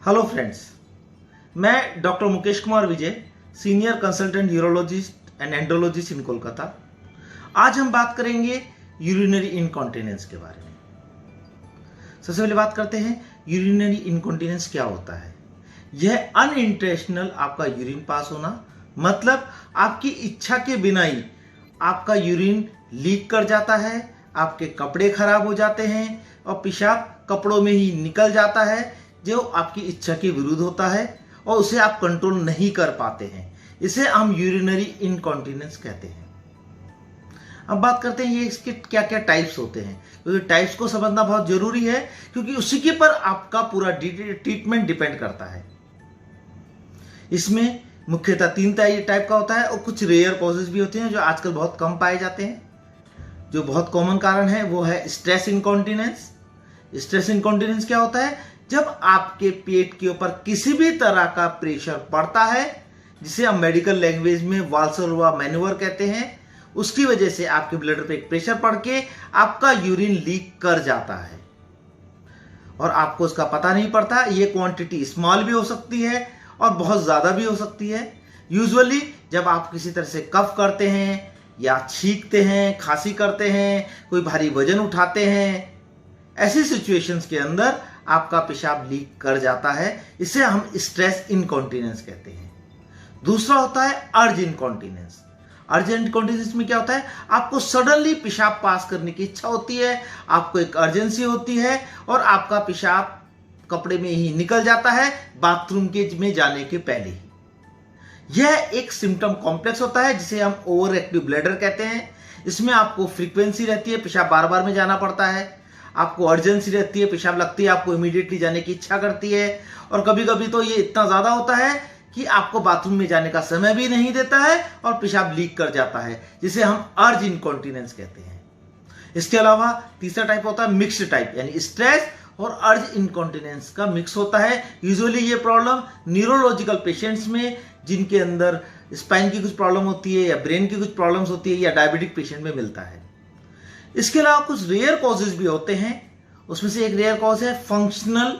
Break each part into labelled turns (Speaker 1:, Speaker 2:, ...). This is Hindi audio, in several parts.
Speaker 1: हेलो फ्रेंड्स, मैं doctor Mukesh Kumar Vijay, senior consultant urologist and andrologist in Kolkata. आज हम बात करेंगे यूरिनरी इनकॉन्टिनेंस के बारे में। सबसे पहले बात करते हैं यूरिनरी इनकॉन्टिनेंस क्या होता है। यह अनइंटेंशनल आपका यूरिन पास होना, मतलब आपकी इच्छा के बिना ही आपका यूरिन लीक कर जाता है, आपके कपड़े खराब हो जाते हैं और पेशाब कपड़ों में ही निकल जाता है जो आपकी इच्छा के विरुद्ध होता है और उसे आप कंट्रोल नहीं कर पाते हैं। इसे हम यूरिनरी इनकॉन्टिनेंस कहते हैं। अब बात करते हैं ये इसके क्या क्या टाइप्स होते हैं, क्योंकि टाइप्स को समझना बहुत जरूरी है, क्योंकि उसी के पर आपका पूरा ट्रीटमेंट डिपेंड करता है। इसमें मुख्यतः 3 टाइप का होता है और कुछ रेयर कॉजेज भी होते हैं जो आजकल बहुत कम पाए जाते हैं। जो बहुत कॉमन कारण है वो है स्ट्रेस इनकॉन्टिनेंस। स्ट्रेस इनकॉन्टिनेंस क्या होता है? जब आपके पेट के ऊपर किसी भी तरह का प्रेशर पड़ता है, जिसे हम मेडिकल लैंग्वेज में वाल्सरवा मैन्यूवर कहते हैं, उसकी वजह से आपके ब्लडर पे एक प्रेशर पड़ के आपका यूरिन लीक कर जाता है और आपको उसका पता नहीं पड़ता। ये क्वांटिटी स्मॉल भी हो सकती है और बहुत ज्यादा भी हो सकती है। यूजुअली जब आप किसी तरह से कफ करते हैं या छींकते हैं, खांसी करते हैं, कोई भारी वजन उठाते हैं, ऐसी सिचुएशंस के अंदर आपका पेशाब लीक कर जाता है। इसे हम स्ट्रेस इनकॉन्टिनेंस कहते हैं। दूसरा होता है अर्ज इनकॉन्टिनेंस। अर्ज इनकॉन्टिनेंस में क्या होता है? आपको सडनली पेशाब पास करने की इच्छा होती है, आपको एक अर्जेंसी होती है और आपका पेशाब कपड़े में ही निकल जाता है बाथरूम के में जाने के पहले ही। यह एक सिम्टम कॉम्प्लेक्स होता है जिसे हम ओवर एक्टिव ब्लैडर कहते हैं। इसमें आपको फ्रीक्वेंसी रहती है, पेशाब बार बार में जाना पड़ता है, आपको अर्जेंसी रहती है, पेशाब लगती है, आपको इमीडिएटली जाने की इच्छा करती है और कभी कभी तो ये इतना ज्यादा होता है कि आपको बाथरूम में जाने का समय भी नहीं देता है और पेशाब लीक कर जाता है, जिसे हम अर्ज इनकॉन्टिनेंस कहते हैं। इसके अलावा तीसरा टाइप होता है मिक्स्ड टाइप, यानी स्ट्रेस और अर्ज इनकॉन्टिनेंस का मिक्स होता है। यूजुअली ये प्रॉब्लम न्यूरोलॉजिकल पेशेंट्स में, जिनके अंदर स्पाइन की कुछ प्रॉब्लम होती है या ब्रेन की कुछ प्रॉब्लम्स होती है या डायबिटिक पेशेंट में मिलता है। इसके अलावा कुछ रेयर कॉजेज भी होते हैं। उसमें से एक रेयर कॉज है फंक्शनल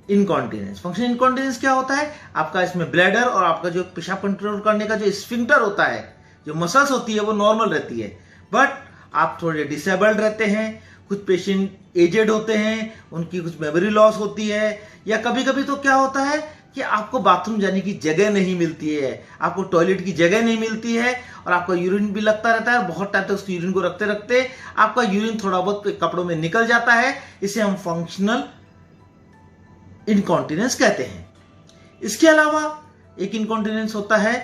Speaker 1: इनकॉन्टिनेंस। फंक्शनल इनकॉन्टिनेंस क्या होता है? आपका इसमें ब्लैडर और आपका जो पेशाब कंट्रोल करने का जो स्फिंक्टर होता है, जो मसल्स होती है, वो नॉर्मल रहती है, बट आप थोड़े डिसेबल्ड रहते हैं। कुछ पेशेंट एजेड होते हैं, उनकी कुछ मेमोरी लॉस होती है, या कभी कभी तो क्या होता है कि आपको बाथरूम जाने की जगह नहीं मिलती है, आपको टॉयलेट की जगह नहीं मिलती है और आपका यूरिन भी लगता रहता है। बहुत टाइम तक उस यूरिन को रखते रखते आपका यूरिन थोड़ा बहुत कपड़ों में निकल जाता है। इसे हम फंक्शनल इनकॉन्टिनेंस कहते हैं। इसके अलावा एक इनकॉन्टिनेंस होता है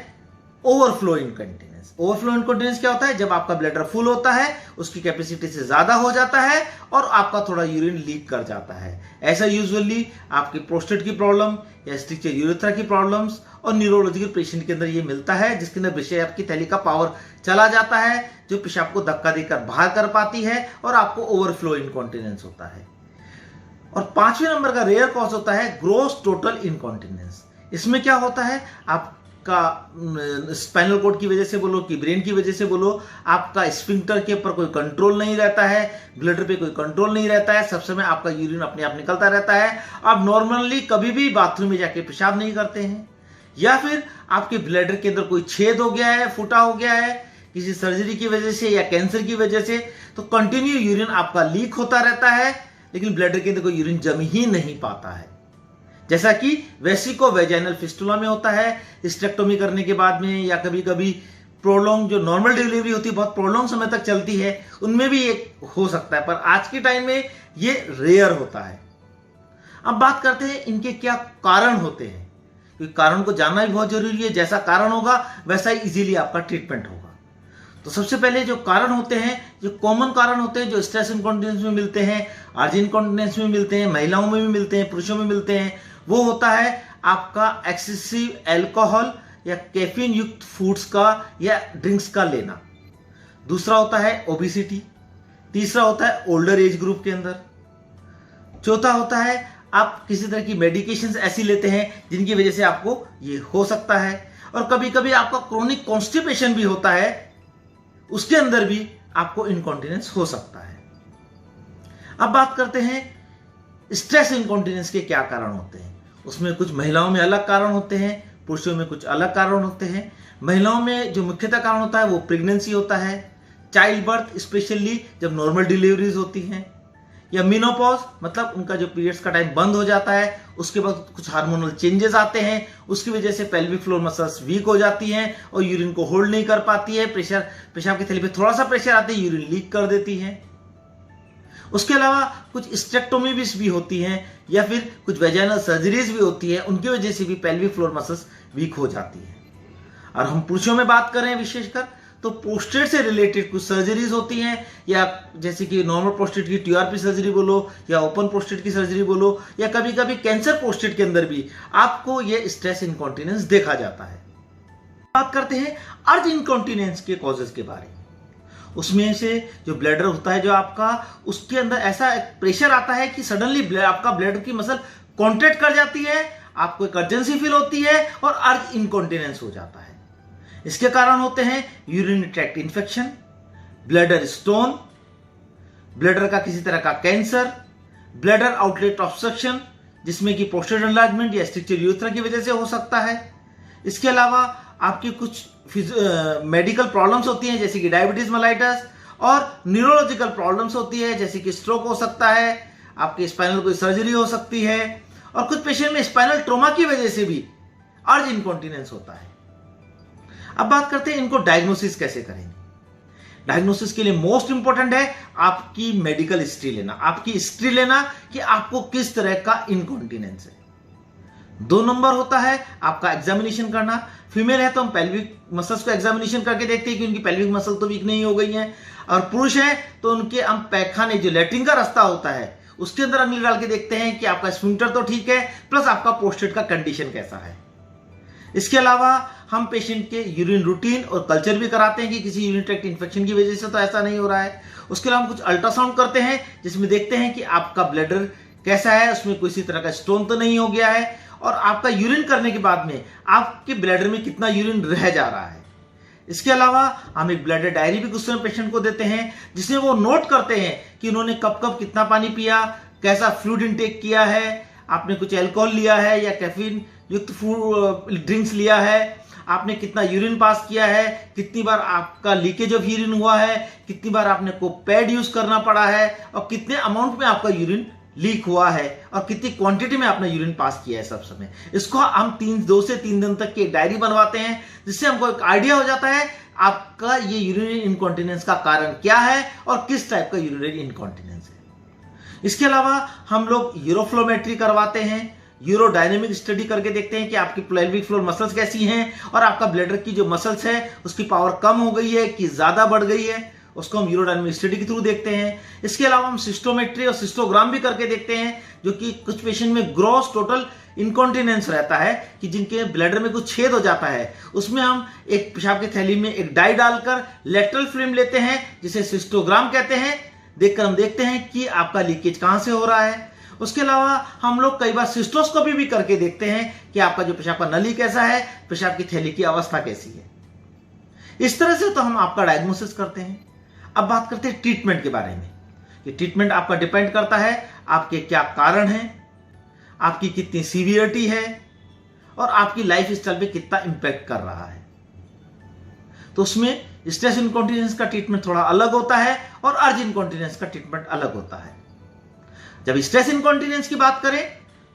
Speaker 1: ओवरफ्लो इनकॉन्टिनेंस। ओवरफ्लो इनकॉन्टिनेंस क्या होता है? जब आपका ब्लैडर फुल होता है, उसकी कैपेसिटी से ज्यादा हो जाता है और आपका थोड़ा यूरिन लीक कर जाता है। ऐसा यूजुअली आपकी प्रोस्टेट की प्रॉब्लम या स्ट्रक्चर यूरेथ्रा की प्रॉब्लम्स और न्यूरोलॉजिकल पेशेंट के अंदर ये मिलता है, जिसके अंदर पेशाब की थैली का पावर चला जाता है, जो पेशाब को धक्का देकर बाहर कर पाती है और आपको ओवरफ्लो इनकॉन्टिनेंस होता है। और 5वें नंबर का रेयर कॉज होता है ग्रॉस टोटल इनकॉन्टिनेंस। इसमें क्या होता है? आपका स्पाइनल कॉर्ड की वजह से बोलो कि ब्रेन की वजह से बोलो, आपका स्फिंक्टर के ऊपर कोई कंट्रोल नहीं रहता है, ब्लडर पे कोई कंट्रोल नहीं रहता है, सब समय आपका यूरिन अपने आप निकलता रहता है। आप नॉर्मली कभी भी बाथरूम में जाके पेशाब नहीं करते हैं, या फिर आपके ब्लडर के अंदर कोई छेद हो गया है, फूटा हो गया है किसी सर्जरी की वजह से या कैंसर की वजह से, तो कंटिन्यू यूरिन आपका लीक होता रहता है, लेकिन ब्लडर के अंदर कोई यूरिन जम ही नहीं पाता है। जैसा कि वेसिको वेजाइनल फिस्टुला में होता है, हिस्टेक्टोमी करने के बाद में, या कभी कभी प्रोलॉन्ग जो नॉर्मल डिलीवरी होती है बहुत प्रोलॉन्ग समय तक चलती है, उनमें भी एक हो सकता है, पर आज के टाइम में ये रेयर होता है। अब बात करते हैं इनके क्या कारण होते हैं, क्योंकि कारण को जानना भी बहुत जरूरी है। जैसा कारण होगा वैसा ही इजीली आपका ट्रीटमेंट होगा। तो सबसे पहले जो कारण होते हैं, जो कॉमन कारण होते हैं, जो स्ट्रेस इनकॉन्टिनेंस में मिलते हैं, अर्ज इनकॉन्टिनेंस में मिलते हैं, महिलाओं में भी मिलते हैं, पुरुषों में मिलते हैं, वो होता है आपका एक्सेसिव अल्कोहल या कैफीन युक्त फूड्स का या ड्रिंक्स का लेना। दूसरा होता है ओबेसिटी। तीसरा होता है ओल्डर एज ग्रुप के अंदर। चौथा होता है आप किसी तरह की मेडिकेशंस ऐसी लेते हैं जिनकी वजह से आपको ये हो सकता है। और कभी कभी आपका क्रोनिक कॉन्स्टिपेशन भी होता है, उसके अंदर भी आपको इनकॉन्टिनेंस हो सकता है। अब बात करते हैं स्ट्रेस इनकॉन्टिनेंस के क्या कारण होते हैं। उसमें कुछ महिलाओं में अलग कारण होते हैं, पुरुषों में कुछ अलग कारण होते हैं। महिलाओं में जो मुख्यतः कारण होता है वो प्रेगनेंसी होता है, चाइल्ड बर्थ स्पेशली जब नॉर्मल डिलीवरीज होती हैं, या मेनोपॉज मतलब उनका जो पीरियड्स का टाइम बंद हो जाता है, उसके बाद कुछ हार्मोनल चेंजेस आते हैं, उसकी वजह से पेल्विक फ्लोर मसल्स वीक हो जाती हैं और यूरिन को होल्ड नहीं कर पाती है, पेशाब की थैली पे थोड़ा सा प्रेशर आते ही यूरिन लीक कर देती है। उसके अलावा कुछ स्टेक्टोमी भी होती हैं या फिर कुछ वेजाइनल सर्जरीज भी होती है, उनकी वजह से भी पेल्विक फ्लोर मसल्स वीक हो जाती है। और हम पुरुषों में बात करें विशेषकर तो प्रोस्टेट से रिलेटेड कुछ सर्जरीज होती हैं, या जैसे कि नॉर्मल प्रोस्टेट की टीआरपी सर्जरी बोलो या ओपन प्रोस्टेट की सर्जरी बोलो, या कभी कभी कैंसर प्रोस्टेट के अंदर भी आपको ये स्ट्रेस इनकॉन्टिनेंस देखा जाता है। बात करते हैं अर्ज इनकॉन्टिनेंस के कॉजेज के बारे में। उसमें से जो ब्लैडर होता है जो आपका, उसके अंदर ऐसा प्रेशर आता है कि सडनली आपका ब्लैडर की मसल कॉन्ट्रैक्ट कर जाती है, आपको एक अर्जेंसी फील होती है और अर्ज इनकॉन्टिनेंस हो जाता है। इसके कारण होते हैं urinary tract infection, bladder stone, bladder का किसी तरह का कैंसर, ब्लैडर आउटलेट ऑब्स्ट्रक्शन जिसमें कि प्रोस्टेट एनलार्जमेंट या स्ट्रक्चर यूरेथ्रा की वजह से हो सकता है। इसके अलावा आपकी कुछ मेडिकल प्रॉब्लम्स होती हैं जैसे कि डायबिटीज मेलाइटस, और न्यूरोलॉजिकल प्रॉब्लम्स होती है जैसे कि स्ट्रोक हो सकता है, आपके स्पाइनल कोई सर्जरी हो सकती है, और कुछ पेशेंट में स्पाइनल ट्रोमा की वजह से भी अर्ज इनकॉन्टिनेंस होता है। अब बात करते हैं इनको डायग्नोसिस कैसे करेंगे। डायग्नोसिस के लिए मोस्ट इंपॉर्टेंट है आपकी मेडिकल हिस्ट्री लेना, आपकी हिस्ट्री लेना कि आपको किस तरह का इनकॉन्टिनेंस है। 2 नंबर होता है आपका एग्जामिनेशन करना। फीमेल है तो हम पेल्विक मसल्स को एग्जामिनेशन करके देखते हैं कि उनकी पेल्विक मसल तो वीक नहीं हो गई है, और पुरुष है तो उनके हम पैखाने जो लैट्रिन का रास्ता होता है उसके अंदर अंगुली डाल के देखते हैं कि आपका स्फिंक्टर तो ठीक है, प्लस आपका प्रोस्टेट का कंडीशन कैसा है। इसके अलावा हम पेशेंट के यूरिन रूटीन और कल्चर भी कराते हैं कि किसी यूरिन ट्रैक्ट इन्फेक्शन की वजह से तो ऐसा नहीं हो रहा है। उसके अलावा हम कुछ अल्ट्रासाउंड करते हैं जिसमें देखते हैं कि आपका ब्लैडर कैसा है, उसमें किसी तरह का स्टोन तो नहीं हो गया है, और आपका यूरिन करने के बाद में आपके ब्लैडर में कितना यूरिन रह जा रहा है। इसके अलावा हम एक ब्लैडर डायरी भी कुछ समय पेशेंट को देते हैं जिसमें वो नोट करते हैं कि उन्होंने कब कब कितना पानी पिया, कैसा फ्लूइड इंटेक किया है, आपने कुछ अल्कोहल लिया है या कैफीन युक्त ड्रिंक्स लिया है, आपने कितना यूरिन पास किया है, कितनी बार आपका लीकेज ऑफ यूरिन हुआ है, कितनी बार आपने को पैड यूज करना पड़ा है, और कितने अमाउंट में आपका यूरिन लीक हुआ है, और कितनी क्वांटिटी में आपने यूरिन पास किया है सब समय। इसको हम 2 से 3 दिन तक की एक डायरी बनवाते हैं जिससे हमको एक आइडिया हो जाता है आपका ये यूरिनरी इनकॉन्टिनेंस का कारण क्या है और किस टाइप का यूरिनरी इनकॉन्टिनेंस है। इसके अलावा हम लोग यूरोफ्लोमेट्री करवाते हैं, यूरोडायनेमिक स्टडी करके देखते हैं कि आपकी पेल्विक फ्लोर मसल्स कैसी हैं और आपका ब्लैडर की जो मसल्स है उसकी पावर कम हो गई है कि ज्यादा बढ़ गई है, उसको हम यूरोडायनेमिक स्टडी के थ्रू देखते हैं। इसके अलावा हम सिस्टोमेट्री और सिस्टोग्राम भी करके देखते हैं, जो कि कुछ पेशेंट में ग्रॉस टोटल इनकॉन्टिनेंस रहता है कि जिनके ब्लैडर में कुछ छेद हो जाता है, उसमें हम एक पेशाब की थैली में एक डाई डालकर लेटरल फिल्म लेते हैं जिसे सिस्टोग्राम कहते हैं, देखकर हम देखते हैं कि आपका लीकेज कहां से हो रहा है। उसके अलावा हम लोग कई बार सिस्टोस्कोपी भी करके देखते हैं कि आपका जो पेशाब का नली कैसा है, पेशाब की थैली की अवस्था कैसी है। इस तरह से तो हम आपका डायग्नोसिस करते हैं। अब बात करते हैं ट्रीटमेंट के बारे में। ये ट्रीटमेंट आपका डिपेंड करता है आपके क्या कारण हैं, आपकी कितनी सीवियरिटी है और आपकी लाइफ स्टाइल पे कितना इंपैक्ट कर रहा है। तो उसमें स्ट्रेस इनकॉन्टिनेंस का ट्रीटमेंट थोड़ा अलग होता है और अर्ज इनकॉन्टिनेंस का ट्रीटमेंट अलग होता है। जब स्ट्रेस इनकॉन्टिनेंस की बात करें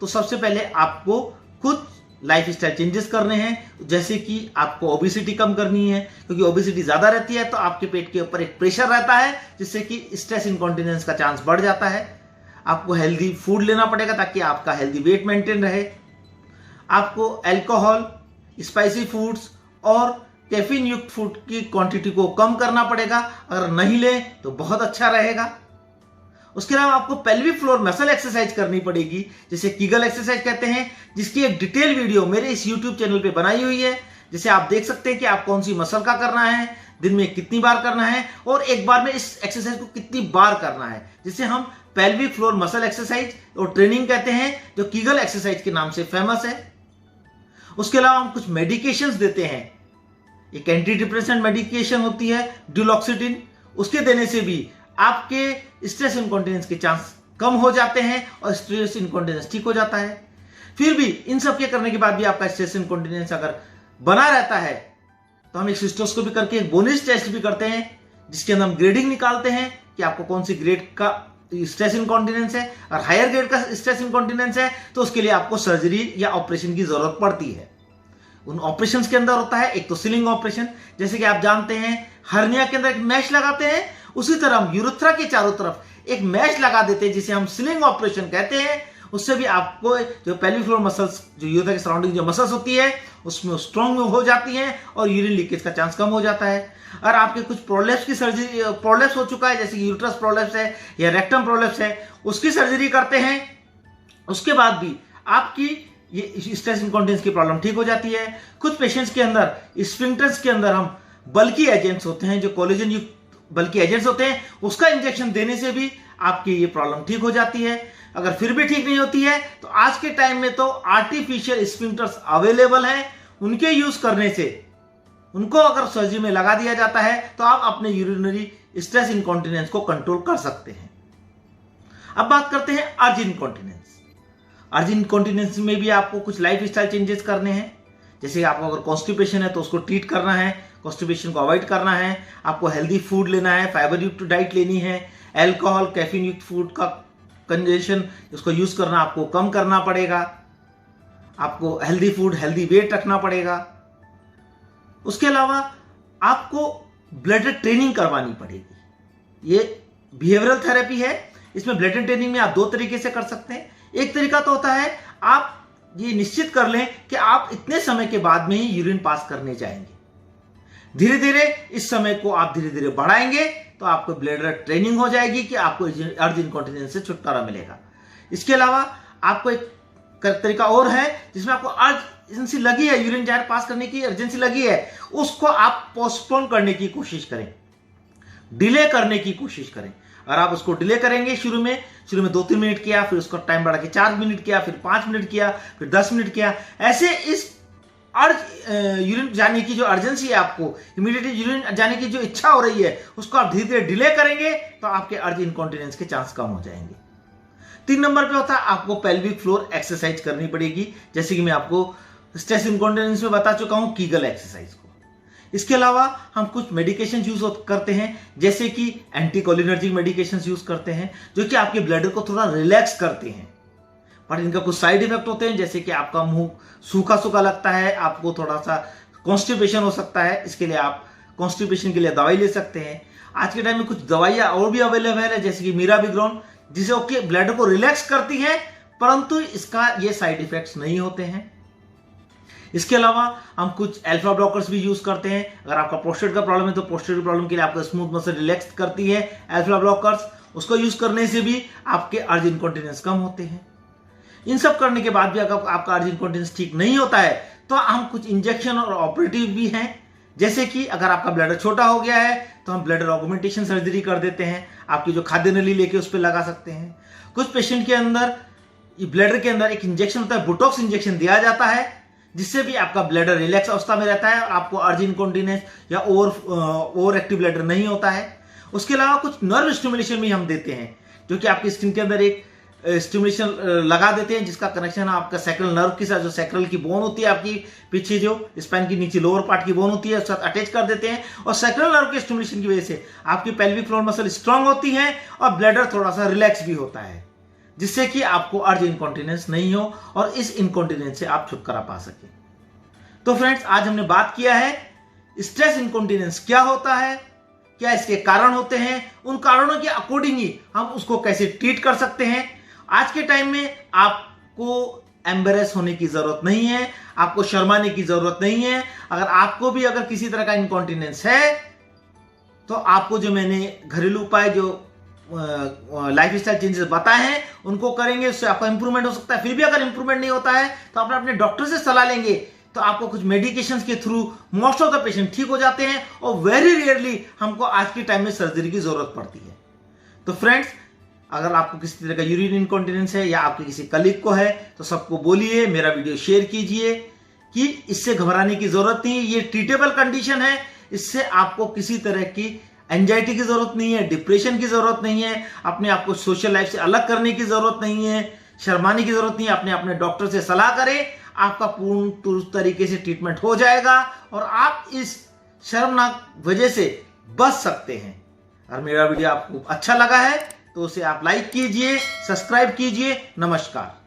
Speaker 1: तो सबसे पहले आपको खुद लाइफ स्टाइल चेंजेस करने हैं, जैसे कि आपको ओबेसिटी कम करनी है, क्योंकि ओबेसिटी ज्यादा रहती है तो आपके पेट के ऊपर एक प्रेशर रहता है जिससे कि स्ट्रेस इनकॉन्टिनेंस का चांस बढ़ जाता है। आपको हेल्दी फूड लेना पड़ेगा ताकि आपका हेल्दी वेट मेंटेन रहे। आपको अल्कोहल, स्पाइसी फूड्स और कैफीन युक्त फूड की क्वांटिटी को कम करना पड़ेगा, अगर नहीं ले तो बहुत अच्छा रहेगा। उसके अलावा आपको पेल्विक फ्लोर मसल एक्सरसाइज करनी पड़ेगी जिसे कीगल एक्सरसाइज कहते हैं, जिसकी एक डिटेल वीडियो मेरे इस यूट्यूब चैनल पे बनाई हुई है, जिसे आप देख सकते हैं कि आप कौन सी मसल का करना है, दिन में कितनी बार करना है और एक बार में इस एक्सरसाइज को कितनी बार करना है, जिसे हम पेल्विक फ्लोर मसल एक्सरसाइज और ट्रेनिंग कहते हैं, जो कीगल एक्सरसाइज के नाम से फेमस है। उसके अलावा हम कुछ मेडिकेशंस देते हैं। एक एंटी डिप्रेसेंट मेडिकेशन होती है ड्यूलॉक्सिडिन, उसके देने से भी आपके स्ट्रेस इनकॉन्टिनेंस के चांस कम हो जाते हैं और स्ट्रेस इनकॉन्टिनेंस ठीक हो जाता है। फिर भी इन सब के करने के बाद भी आपका स्ट्रेस इनकॉन्टिनेंस अगर बना रहता है तो हम एक सिस्टोस्कोपी करके एक बोनिस टेस्ट भी करते हैं, जिसके अंदर हम ग्रेडिंग निकालते हैं कि आपको कौन सी ग्रेड का स्ट्रेस इनकॉन्टिनेंस है, और हायर ग्रेड का स्ट्रेस इनकॉन्टिनेंस है तो उसके लिए आपको सर्जरी या ऑपरेशन की जरूरत पड़ती है। उन ऑपरेशंस के अंदर होता है एक तो सीलिंग ऑपरेशन, जैसे कि आप जानते हैं हर्निया के अंदर एक मैश लगाते हैं, उसी तरह हम यूरेथ्रा के चारों तरफ एक मैश लगा देते हैं जिसे हम सीलिंग ऑपरेशन कहते हैं। उससे भी आपको जो पेल्विक फ्लोर मसल्स, जो यूरेथ्रा के सराउंडिंग जो मसल्स होती है उसमें स्ट्रॉन्ग हो जाती हैं और यूरिन लीकेज का चांस कम हो जाता है। और आपके कुछ प्रोलेप्स की सर्जरी, प्रोलेप्स हो चुका है जैसे कि यूट्रस प्रोलेप्स है या रेक्टम प्रोलेप्स है, उसकी सर्जरी करते हैं। उसके बाद भी आपकी ये स्ट्रेस इनकॉन्टिनेंस की प्रॉब्लम ठीक हो जाती है। कुछ पेशेंट्स के अंदर स्फिंक्टर्स के अंदर हम बल्कि एजेंट्स होते हैं, जो कोलेजन युक्त बल्कि एजेंट्स होते हैं, उसका इंजेक्शन देने से भी आपकी ये प्रॉब्लम ठीक हो जाती है। अगर फिर भी ठीक नहीं होती है तो आज के टाइम में तो आर्टिफिशियल स्फिंक्टर्स अवेलेबल हैं, उनके यूज करने से उनको अगर सर्जरी में लगा दिया जाता है तो आप अपने यूरिनरी स्ट्रेस इनकॉन्टिनेंस को कंट्रोल कर सकते हैं। अब बात करते हैं अर्ज इनकॉन्टिनेंस। अर्ज इनकॉन्टिनेंस में भी आपको कुछ लाइफ स्टाइल चेंजेस करने हैं, जैसे आपको अगर कॉन्स्टिपेशन है तो उसको ट्रीट करना है, कॉन्स्टिपेशन को अवॉइड करना है, आपको हेल्दी फूड लेना है, फाइबर युक्त डाइट लेनी है, अल्कोहल कैफीन युक्त फूड का कंजेशन उसको यूज करना आपको कम करना पड़ेगा, आपको हेल्दी फूड हेल्दी वेट रखना पड़ेगा। उसके अलावा आपको ब्लडर ट्रेनिंग करवानी पड़ेगी। ये बिहेवियरल थेरेपी है, इसमें ब्लडर ट्रेनिंग में आप दो तरीके से कर सकते हैं। एक तरीका तो होता है आप ये निश्चित कर लें कि आप इतने समय के बाद में ही यूरिन पास करने जाएंगे, धीरे धीरे इस समय को आप धीरे धीरे बढ़ाएंगे तो आपको ब्लडर ट्रेनिंग हो जाएगी कि आपको अर्ज इनकॉन्टिनेंस से छुटकारा मिलेगा। इसके अलावा आपको एक तरीका और है जिसमें आपको अर्जेंसी लगी है, यूरिन जाहिर पास करने की अर्जेंसी लगी है, उसको आप पोस्टपोन करने की कोशिश करें, डिले करने की कोशिश करें। और आप उसको डिले करेंगे, शुरू में 2-3 मिनट किया, फिर उसका टाइम बढ़ा के 4 मिनट किया, फिर 5 मिनट किया, फिर 10 मिनट किया, ऐसे इस यूरिन जाने की जो अर्जेंसी है, आपको इमीडिएटली यूरिन जाने की जो इच्छा हो रही है, उसको आप धीरे धीरे डिले करेंगे तो आपके अर्ज इनकॉन्टिनेंस के चांस कम हो जाएंगे। 3 नंबर पे होता है आपको पेल्विक फ्लोर एक्सरसाइज करनी पड़ेगी, जैसे कि मैं आपको स्ट्रेस इनकॉन्टिनेंस में बता चुका हूं कीगल एक्सरसाइज को। इसके अलावा हम कुछ मेडिकेशन यूज करते हैं, जैसे कि एंटीकोलिनर्जिक मेडिकेशन यूज करते हैं जो कि आपके ब्लडर को थोड़ा रिलैक्स करते हैं, पर इनका कुछ साइड इफेक्ट होते हैं, जैसे कि आपका मुंह सूखा सूखा लगता है, आपको थोड़ा सा कॉन्स्टिपेशन हो सकता है। इसके लिए आप कॉन्स्टिपेशन के लिए दवाई ले सकते हैं। आज के टाइम में कुछ दवाइयां और भी अवेलेबल है, जैसे कि मिराबिग्रोन, जिसे ओके ब्लडर को रिलैक्स करती है, परंतु इसका ये साइड इफेक्ट्स नहीं होते हैं। इसके अलावा हम कुछ अल्फा ब्लॉकर्स भी यूज करते हैं। अगर आपका प्रोस्टेट का प्रॉब्लम है तो प्रोस्टेट की प्रॉब्लम के लिए आपको स्मूथ मसल रिलैक्स करती है अल्फा ब्लॉकर्स, उसको यूज करने से भी आपके अर्ज इनकॉन्टिनेंस कम होते हैं। इन सब करने के बाद भी अगर आपका अर्ज इनकॉन्टिनेंस ठीक नहीं होता है तो हम कुछ इंजेक्शन और ऑपरेटिव भी हैं, जैसे कि अगर आपका ब्लडर छोटा हो गया है तो हम ब्लडर ऑगमेंटेशन सर्जरी कर देते हैं, आपकी जो खाद्य नली लेके उस पर लगा सकते हैं। कुछ पेशेंट के अंदर ब्लडर के अंदर एक इंजेक्शन होता है, बोटॉक्स इंजेक्शन दिया जाता है, जिससे भी आपका ब्लडर रिलैक्स अवस्था में रहता है और आपको अर्ज इनकॉन्टिनेंस या ओवर एक्टिव ब्लडर नहीं होता है। उसके अलावा कुछ नर्व स्टिमुलेशन भी हम देते हैं, जो कि आपकी स्किन के अंदर एक स्टिमुलेशन लगा देते हैं, जिसका कनेक्शन आपका सैक्रल नर्व के साथ, जो सैक्रल की बोन होती है आपकी पीछे जो स्पाइन की नीचे लोअर पार्ट की बोन होती है, उसके साथ अटैच कर देते हैं, और सैक्रल नर्व के स्टिमुलेशन की वजह से आपकी पेल्विक फ्लोर मसल स्ट्रांग होती है और ब्लडर थोड़ा सा रिलैक्स भी होता है, जिससे कि आपको अर्ज इनकॉन्टिनेंस नहीं हो और इस इनकॉन्टिनेंस से आप छुटकारा पा सके। तो फ्रेंड्स, आज हमने बात किया है स्ट्रेस इनकॉन्टिनेंस क्या होता है, क्या इसके कारण होते हैं, उन कारणों के अकॉर्डिंग ही हम उसको कैसे ट्रीट कर सकते हैं। आज के टाइम में आपको एम्बेरेस होने की जरूरत नहीं है, आपको शर्माने की जरूरत नहीं है। अगर आपको भी अगर किसी तरह का इनकॉन्टिनेंस है तो आपको जो मैंने घरेलू उपाय जो लाइफ स्टाइल चेंजेस बताए हैं उनको करेंगे, उससे आपका इंप्रूवमेंट हो सकता है। फिर भी अगर इंप्रूवमेंट नहीं होता है तो अपने डॉक्टर से सलाह लेंगे, तो आपको कुछ मेडिकेशंस के through most of the patient ठीक हो जाते हैं और वेरी रेयरली हमको आज के टाइम में सर्जरी की जरूरत पड़ती है। तो फ्रेंड्स, अगर आपको किसी तरह का यूरिन इनकॉन्टिनेंस है या आपके किसी कलीग को है तो सबको बोलिए, मेरा वीडियो शेयर कीजिए कि इससे घबराने की जरूरत नहीं है, ये ट्रीटेबल कंडीशन है, इससे आपको किसी तरह की एंजाइटी की जरूरत नहीं है, डिप्रेशन की जरूरत नहीं है, अपने आप को सोशल लाइफ से अलग करने की जरूरत नहीं है, शर्माने की जरूरत नहीं है। अपने डॉक्टर से सलाह करें, आपका पूर्ण दुरुस्त तरीके से ट्रीटमेंट हो जाएगा और आप इस शर्मनाक वजह से बच सकते हैं। और मेरा वीडियो आपको अच्छा लगा है तो उसे आप लाइक कीजिए, सब्सक्राइब कीजिए। नमस्कार।